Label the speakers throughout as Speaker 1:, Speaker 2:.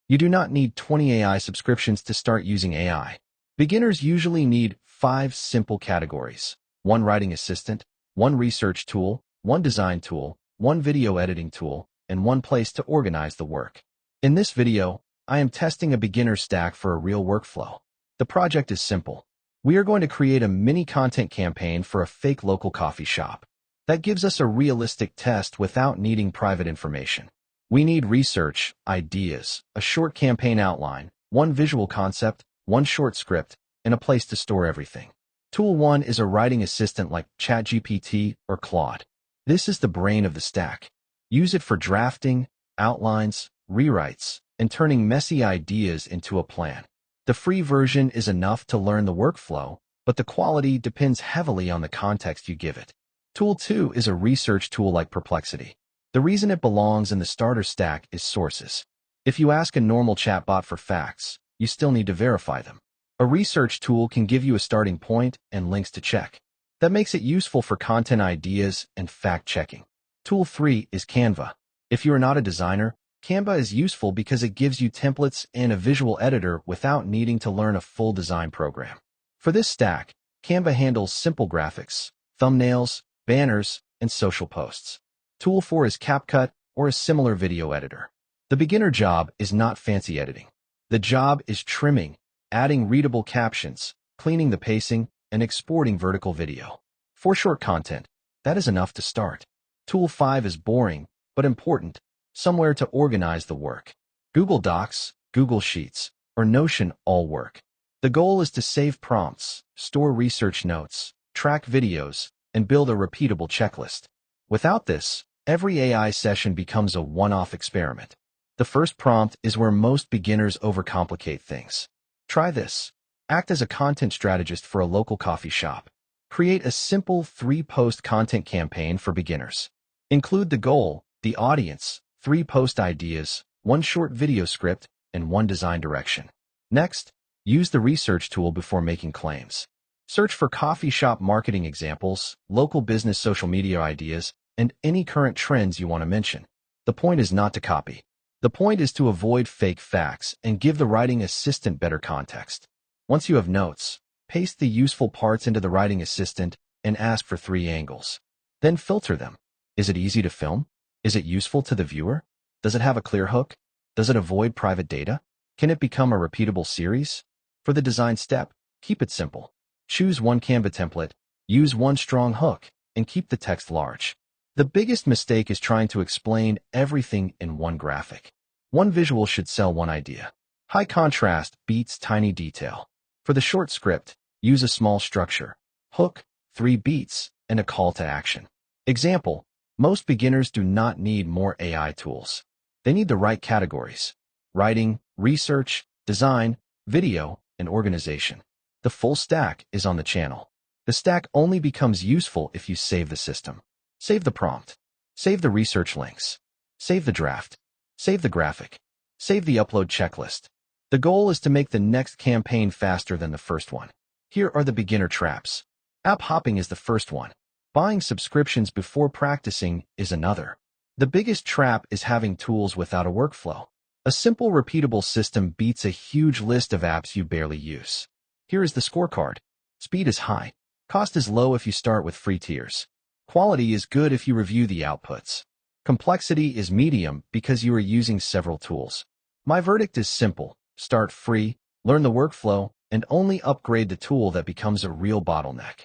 Speaker 1: You do not need 20 AI subscriptions to start using AI. Beginners usually need 5 simple categories: 1 writing assistant, 1 research tool, 1 design tool, 1 video editing tool, and 1 place to organize the work. In this video, I am testing a beginner stack for a real workflow. The project is simple. We are going to create a mini content campaign for a fake local coffee shop. That gives us a realistic test without needing private information. We need research, ideas, a short campaign outline, 1 visual concept, 1 short script, and a place to store everything. Tool 1 is a writing assistant like ChatGPT or Claude. This is the brain of the stack. Use it for drafting, outlines, rewrites, and turning messy ideas into a plan. The free version is enough to learn the workflow, but the quality depends heavily on the context you give it. Tool 2 is a research tool like Perplexity. The reason it belongs in the starter stack is sources. If you ask a normal chatbot for facts, you still need to verify them. A research tool can give you a starting point and links to check. That makes it useful for content ideas and fact-checking. Tool 3 is Canva. If you are not a designer, Canva is useful because it gives you templates and a visual editor without needing to learn a full design program. For this stack, Canva handles simple graphics, thumbnails, banners, and social posts. Tool 4 is CapCut or a similar video editor. The beginner job is not fancy editing. The job is trimming, adding readable captions, cleaning the pacing, and exporting vertical video. For short content, that is enough to start. Tool 5 is boring, but important, somewhere to organize the work. Google Docs, Google Sheets, or Notion all work. The goal is to save prompts, store research notes, track videos, and build a repeatable checklist. Without this, every AI session becomes a one-off experiment. The first prompt is where most beginners overcomplicate things. Try this. Act as a content strategist for a local coffee shop. Create a simple 3-post content campaign for beginners. Include the goal, the audience, 3 post ideas, 1 short video script, and 1 design direction. Next, use the research tool before making claims. Search for coffee shop marketing examples, local business social media ideas, and any current trends you want to mention. The point is not to copy. The point is to avoid fake facts and give the writing assistant better context. Once you have notes, paste the useful parts into the writing assistant and ask for 3 angles. Then filter them. Is it easy to film? Is it useful to the viewer? Does it have a clear hook? Does it avoid private data? Can it become a repeatable series? For the design step, keep it simple. Choose 1 Canva template, use 1 strong hook, and keep the text large. The biggest mistake is trying to explain everything in 1 graphic. 1 visual should sell 1 idea. High contrast beats tiny detail. For the short script, use a small structure, hook, 3 beats, and a call to action. Example, most beginners do not need more AI tools. They need the right categories: writing, research, design, video, and organization. The full stack is on the channel. The stack only becomes useful if you save the system. Save the prompt. Save the research links. Save the draft. Save the graphic. Save the upload checklist. The goal is to make the next campaign faster than the first one. Here are the beginner traps. App hopping is the first one. Buying subscriptions before practicing is another. The biggest trap is having tools without a workflow. A simple, repeatable system beats a huge list of apps you barely use. Here is the scorecard. Speed is high. Cost is low if you start with free tiers. Quality is good if you review the outputs. Complexity is medium because you are using several tools. My verdict is simple. Start free, learn the workflow, and only upgrade the tool that becomes a real bottleneck.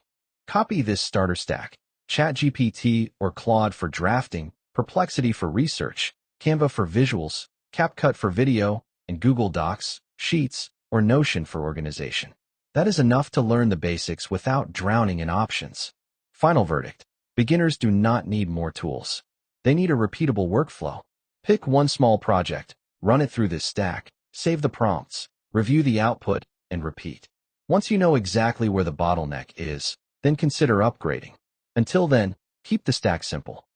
Speaker 1: Copy this starter stack: ChatGPT or Claude for drafting, Perplexity for research, Canva for visuals, CapCut for video, and Google Docs, Sheets, or Notion for organization. That is enough to learn the basics without drowning in options. Final verdict: beginners do not need more tools. They need a repeatable workflow. Pick 1 small project, run it through this stack, save the prompts, review the output, and repeat. Once you know exactly where the bottleneck is, then consider upgrading. Until then, keep the stack simple.